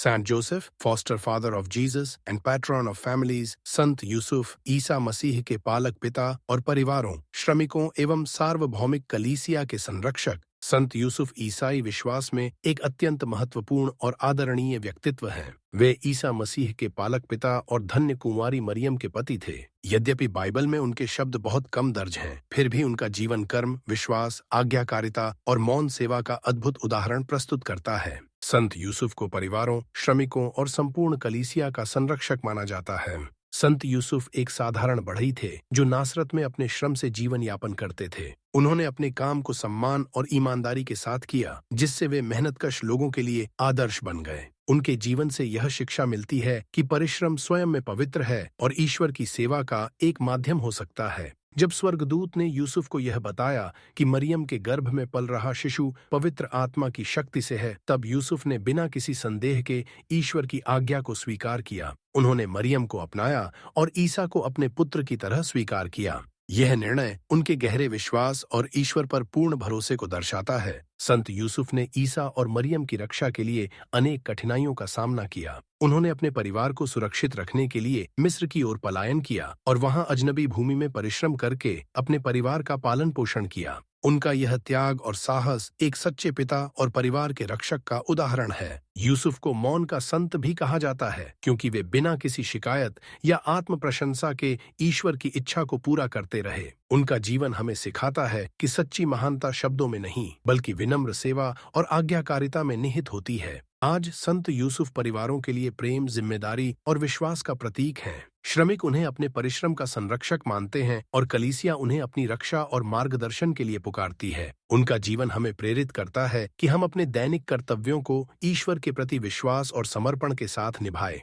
Saint Joseph, foster father of Jesus and patron of families, संत यूसुफ ईसा मसीह के पालक पिता और परिवारों, श्रमिकों एवं सार्वभौमिक कलीसिया के संरक्षक, संत यूसुफ ईसाई विश्वास में एक अत्यंत महत्वपूर्ण और आदरणीय व्यक्तित्व हैं। वे ईसा मसीह के पालक पिता और धन्य कुंवारी मरियम के पति थे। यद्यपि बाइबल में उनके शब्द बहुत कम दर्ज हैं, फिर भी उनका जीवन कर्म, विश्वास, आज्ञाकारिता और मौन सेवा का अद्भुत उदाहरण प्रस्तुत करता है। संत यूसुफ को परिवारों, श्रमिकों और संपूर्ण कलीसिया का संरक्षक माना जाता है। संत यूसुफ एक साधारण बढ़ई थे जो नासरत में अपने श्रम से जीवन यापन करते थे। उन्होंने अपने काम को सम्मान और ईमानदारी के साथ किया, जिससे वे मेहनतकश लोगों के लिए आदर्श बन गए। उनके जीवन से यह शिक्षा मिलती है कि परिश्रम स्वयं में पवित्र है और ईश्वर की सेवा का एक माध्यम हो सकता है। जब स्वर्गदूत ने यूसुफ को यह बताया कि मरियम के गर्भ में पल रहा शिशु पवित्र आत्मा की शक्ति से है, तब यूसुफ ने बिना किसी संदेह के ईश्वर की आज्ञा को स्वीकार किया। उन्होंने मरियम को अपनाया और ईसा को अपने पुत्र की तरह स्वीकार किया। यह निर्णय उनके गहरे विश्वास और ईश्वर पर पूर्ण भरोसे को दर्शाता है। संत यूसुफ ने ईसा और मरियम की रक्षा के लिए अनेक कठिनाइयों का सामना किया। उन्होंने अपने परिवार को सुरक्षित रखने के लिए मिस्र की ओर पलायन किया और वहां अजनबी भूमि में परिश्रम करके अपने परिवार का पालन पोषण किया। उनका यह त्याग और साहस एक सच्चे पिता और परिवार के रक्षक का उदाहरण है। यूसुफ को मौन का संत भी कहा जाता है, क्योंकि वे बिना किसी शिकायत या आत्म प्रशंसा के ईश्वर की इच्छा को पूरा करते रहे। उनका जीवन हमें सिखाता है कि सच्ची महानता शब्दों में नहीं, बल्कि विनम्र सेवा और आज्ञाकारिता में निहित होती है। आज संत यूसुफ परिवारों के लिए प्रेम, जिम्मेदारी और विश्वास का प्रतीक हैं। श्रमिक उन्हें अपने परिश्रम का संरक्षक मानते हैं और कलीसिया उन्हें अपनी रक्षा और मार्गदर्शन के लिए पुकारती है। उनका जीवन हमें प्रेरित करता है कि हम अपने दैनिक कर्तव्यों को ईश्वर के प्रति विश्वास और समर्पण के साथ निभाएं।